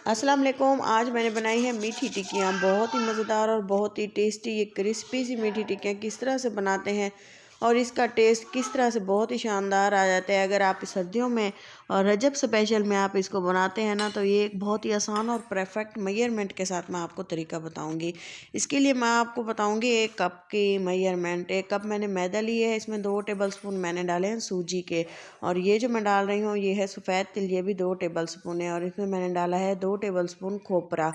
अस्सलाम वालेकुम। आज मैंने बनाई है मीठी टिक्कियाँ, बहुत ही मज़ेदार और बहुत ही टेस्टी। ये क्रिस्पी सी मीठी टिक्कियाँ किस तरह से बनाते हैं और इसका टेस्ट किस तरह से बहुत ही शानदार आ जाता है। अगर आप सर्दियों में और रजब स्पेशल में आप इसको बनाते हैं ना, तो ये एक बहुत ही आसान और परफेक्ट मेजरमेंट के साथ मैं आपको तरीका बताऊंगी। इसके लिए मैं आपको बताऊंगी 1 कप की मेजरमेंट। 1 कप मैंने मैदा लिया है, इसमें 2 टेबल स्पून मैंने डाले हैं सूजी के, और ये जो मैं डाल रही हूँ ये है सफ़ेद तिल, ये भी 2 टेबल स्पून है। और इसमें मैंने डाला है 2 टेबल स्पून खोपरा,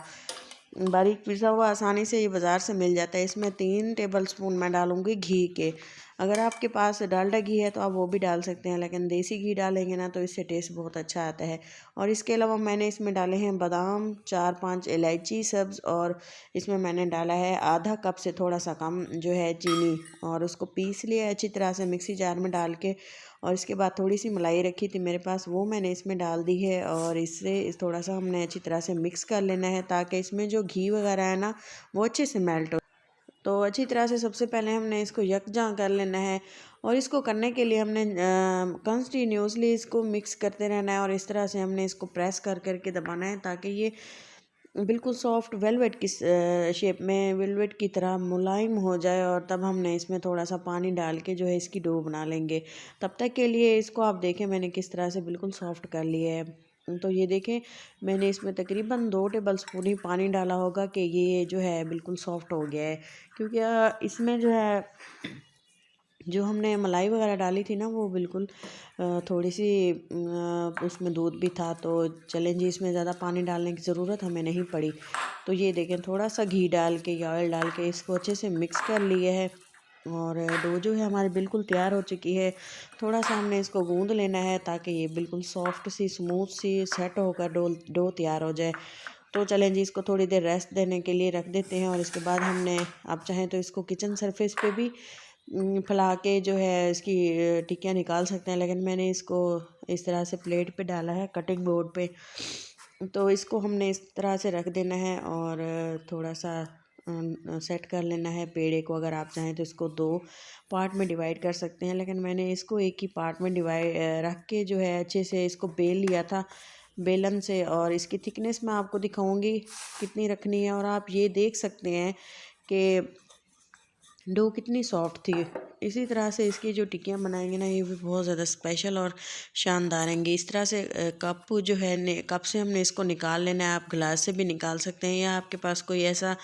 बारीक पिसा हुआ, आसानी से ये बाज़ार से मिल जाता है। इसमें 3 टेबल स्पून मैं डालूँगी घी के। अगर आपके पास डालडा घी है तो आप वो भी डाल सकते हैं, लेकिन देसी घी डालेंगे ना तो इससे टेस्ट बहुत अच्छा आता है। और इसके अलावा मैंने इसमें डाले हैं बादाम, 4-5 इलायची सब्ज़, और इसमें मैंने डाला है आधा कप से थोड़ा सा कम जो है चीनी, और उसको पीस लिया अच्छी तरह से मिक्सी जार में डाल के। और इसके बाद थोड़ी सी मलाई रखी थी मेरे पास, वो मैंने इसमें डाल दी है, और इससे थोड़ा सा हमने अच्छी तरह से मिक्स कर लेना है ताकि इसमें जो घी वगैरह है ना वो अच्छे से मेल्ट हो। तो अच्छी तरह से सबसे पहले हमने इसको यकजां कर लेना है, और इसको करने के लिए हमने कंटिन्यूसली इसको मिक्स करते रहना है, और इस तरह से हमने इसको प्रेस कर करके दबाना है ताकि ये बिल्कुल सॉफ्ट वेलवेट की शेप में, वेलवेट की तरह मुलायम हो जाए। और तब हमने इसमें थोड़ा सा पानी डाल के जो है इसकी डो बना लेंगे। तब तक के लिए इसको आप देखें मैंने किस तरह से बिल्कुल सॉफ्ट कर लिया है। तो ये देखें मैंने इसमें तकरीबन 2 टेबल स्पून ही पानी डाला होगा कि ये जो है बिल्कुल सॉफ्ट हो गया है, क्योंकि इसमें जो है जो हमने मलाई वगैरह डाली थी ना वो बिल्कुल थोड़ी सी उसमें दूध भी था, तो चलें जी इसमें ज़्यादा पानी डालने की ज़रूरत हमें नहीं पड़ी। तो ये देखें थोड़ा सा घी डाल के या ऑयल डाल के इसको अच्छे से मिक्स कर लिए है, और डो जो है हमारी बिल्कुल तैयार हो चुकी है। थोड़ा सा हमने इसको गूंद लेना है ताकि ये बिल्कुल सॉफ्ट सी स्मूथ सी सेट होकर डो तैयार हो जाए। तो चलें जी इसको थोड़ी देर रेस्ट देने के लिए रख देते हैं, और इसके बाद हमने, आप चाहें तो इसको किचन सरफेस पे भी फैला के जो है इसकी टिक्कियाँ निकाल सकते हैं, लेकिन मैंने इसको इस तरह से प्लेट पे डाला है कटिंग बोर्ड पे। तो इसको हमने इस तरह से रख देना है और थोड़ा सा सेट कर लेना है पेड़े को। अगर आप चाहें तो इसको 2 पार्ट में डिवाइड कर सकते हैं, लेकिन मैंने इसको एक ही पार्ट में डिवाइड रख के जो है अच्छे से इसको बेल लिया था बेलन से। और इसकी थिकनेस मैं आपको दिखाऊंगी कितनी रखनी है, और आप ये देख सकते हैं कि डो कितनी सॉफ्ट थी। इसी तरह से इसकी जो टिक्कियाँ बनाएंगे ना ये भी बहुत ज़्यादा स्पेशल और शानदार रहेंगी। इस तरह से कप जो है कप से हमने इसको निकाल लेना है। आप गिलास से भी निकाल सकते हैं, या आपके पास कोई ऐसा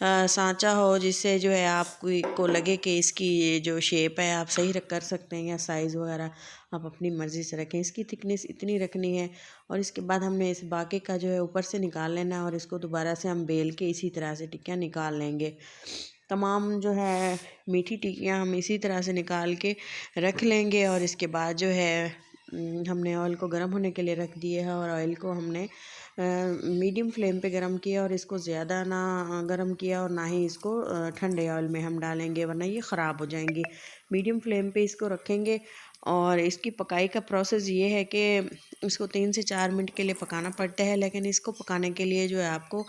सांचा हो जिससे जो है आपको लगे कि इसकी जो शेप है आप सही कर सकते हैं, या साइज़ वगैरह आप अपनी मर्ज़ी से रखें। इसकी थिकनेस इतनी रखनी है, और इसके बाद हमने इस बाकी का जो है ऊपर से निकाल लेना है, और इसको दोबारा से हम बेल के इसी तरह से टिक्कियाँ निकाल लेंगे। तमाम जो है मीठी टिक्कियाँ हम इसी तरह से निकाल के रख लेंगे। और इसके बाद जो है हमने ऑयल को गर्म होने के लिए रख दिए है, और ऑयल को हमने मीडियम फ्लेम पे गरम किया, और इसको ज़्यादा ना गरम किया और ना ही इसको ठंडे ऑयल में हम डालेंगे वरना ये ख़राब हो जाएंगी। मीडियम फ्लेम पे इसको रखेंगे, और इसकी पकाई का प्रोसेस ये है कि इसको 3 से 4 मिनट के लिए पकाना पड़ता है। लेकिन इसको पकाने के लिए जो है आपको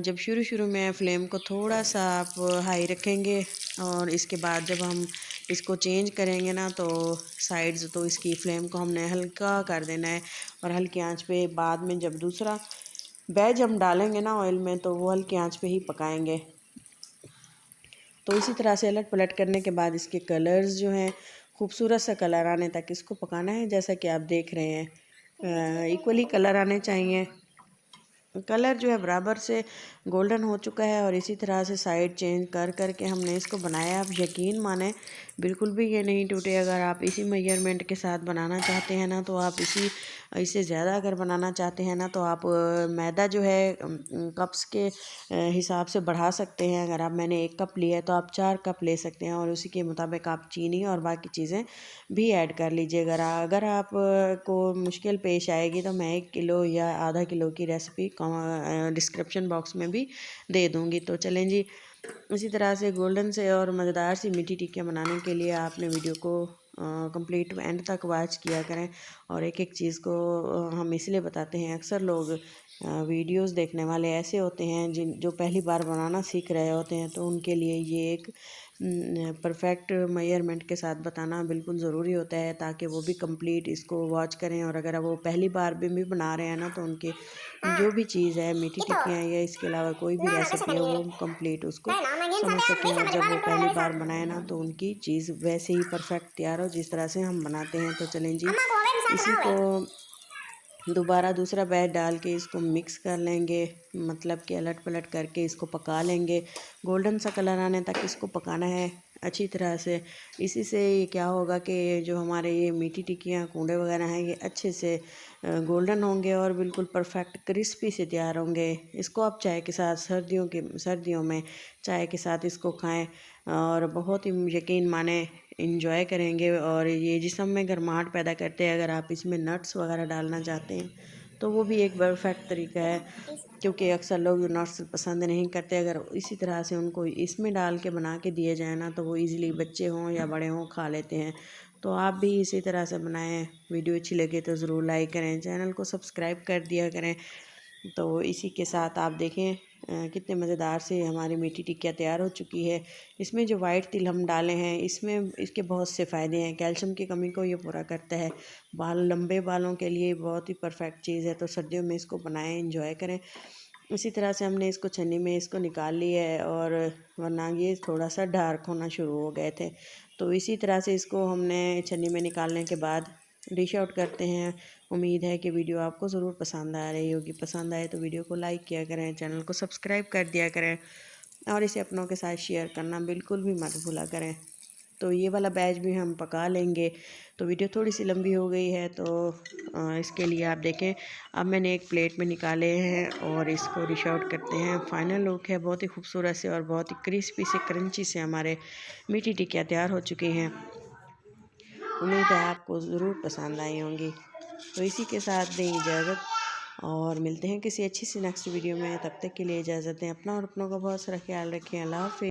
जब शुरू शुरू में फ्लेम को थोड़ा सा आप हाई रखेंगे, और इसके बाद जब हम इसको चेंज करेंगे ना तो साइड्स, तो इसकी फ्लेम को हमने हल्का कर देना है, और हल्की आंच पे बाद में जब दूसरा बैच हम डालेंगे ना ऑयल में तो वो हल्की आंच पे ही पकाएंगे। तो इसी तरह से अलट पलट करने के बाद इसके कलर्स जो हैं खूबसूरत सा कलर आने तक इसको पकाना है। जैसा कि आप देख रहे हैं इक्वली कलर आने चाहिए। कलर जो है बराबर से गोल्डन हो चुका है, और इसी तरह से साइड चेंज कर करके हमने इसको बनाया। आप यकीन माने बिल्कुल भी ये नहीं टूटे। अगर आप इसी मेजरमेंट के साथ बनाना चाहते हैं ना तो आप इससे ज़्यादा अगर बनाना चाहते हैं ना तो आप मैदा जो है कप्स के हिसाब से बढ़ा सकते हैं। अगर आप मैंने 1 कप लिया है तो आप 4 कप ले सकते हैं, और उसी के मुताबिक आप चीनी और बाकी चीज़ें भी ऐड कर लीजिएगा। अगर आप को मुश्किल पेश आएगी तो मैं 1 किलो या आधा किलो की रेसिपी डिस्क्रिप्शन बॉक्स में भी दे दूँगी। तो चलें जी इसी तरह से गोल्डन से और मज़ेदार सी मीठी टिक्कियाँ बनाने के लिए आपने वीडियो को कंप्लीट एंड तक वॉच किया करें। और एक एक चीज़ को हम इसलिए बताते हैं, अक्सर लोग वीडियोस देखने वाले ऐसे होते हैं जो पहली बार बनाना सीख रहे होते हैं, तो उनके लिए ये एक परफेक्ट मेजरमेंट के साथ बताना बिल्कुल ज़रूरी होता है, ताकि वो भी कंप्लीट इसको वॉच करें। और अगर वो पहली बार भी बना रहे हैं ना, तो उनके जो भी चीज़ है, मीठी टिक्कियाँ या इसके अलावा कोई भी रेसिपी है, वो कंप्लीट उसको समझ सकें। और जब वो पहली बार बनाए ना, तो उनकी चीज़ वैसे ही परफेक्ट तैयार हो जिस तरह से हम बनाते हैं। तो चलें जी, इसी को दोबारा दूसरा बैच डाल के इसको मिक्स कर लेंगे, मतलब कि अलट पलट करके इसको पका लेंगे। गोल्डन सा कलर आने तक इसको पकाना है अच्छी तरह से। इसी से क्या होगा कि जो हमारे ये मीठी टिक्कियाँ कूंडे वगैरह हैं, ये अच्छे से गोल्डन होंगे और बिल्कुल परफेक्ट क्रिस्पी से तैयार होंगे। इसको आप चाय के साथ सर्दियों में चाय के साथ इसको खाएं और बहुत ही यकीन माने इंजॉय करेंगे। और ये जिस्म में गर्माहट पैदा करते हैं। अगर आप इसमें नट्स वगैरह डालना चाहते हैं तो वो भी एक परफेक्ट तरीका है, क्योंकि अक्सर लोग नट्स पसंद नहीं करते। अगर इसी तरह से उनको इसमें डाल के बना के दिए जाए ना, तो वो इजीली बच्चे हों या बड़े हों खा लेते हैं। तो आप भी इसी तरह से बनाएं। वीडियो अच्छी लगे तो ज़रूर लाइक करें, चैनल को सब्सक्राइब कर दिया करें। तो इसी के साथ आप देखें कितने मज़ेदार से हमारी मीठी टिक्कियाँ तैयार हो चुकी है। इसमें जो वाइट तिल हम डाले हैं, इसमें इसके बहुत से फ़ायदे हैं। कैल्शियम की कमी को ये पूरा करता है। लंबे बालों के लिए बहुत ही परफेक्ट चीज़ है। तो सर्दियों में इसको बनाएं, एंजॉय करें। इसी तरह से हमने इसको छन्नी में इसको निकाल लिया है, और वरना ये थोड़ा सा डार्क होना शुरू हो गए थे। तो इसी तरह से इसको हमने छन्नी में निकालने के बाद डिश आउट करते हैं। उम्मीद है कि वीडियो आपको ज़रूर पसंद आ रही होगी। पसंद आए तो वीडियो को लाइक किया करें, चैनल को सब्सक्राइब कर दिया करें और इसे अपनों के साथ शेयर करना बिल्कुल भी मत भूला करें। तो ये वाला बैच भी हम पका लेंगे। तो वीडियो थोड़ी सी लंबी हो गई है, तो इसके लिए आप देखें। अब मैंने एक प्लेट में निकाले हैं और इसको डिश आउट करते हैं। फाइनल लुक है बहुत ही खूबसूरत से और बहुत ही क्रिस्पी से क्रंची से हमारे मीठी टिक्कियाँ तैयार हो चुकी हैं। उम्मीद है आपको ज़रूर पसंद आई होंगी। तो इसी के साथ दें इजाज़त और मिलते हैं किसी अच्छी सी नेक्स्ट वीडियो में। तब तक के लिए इजाज़त दें। अपना और अपनों का बहुत सारा ख्याल रखें। अल्लाह हाफ़िज़।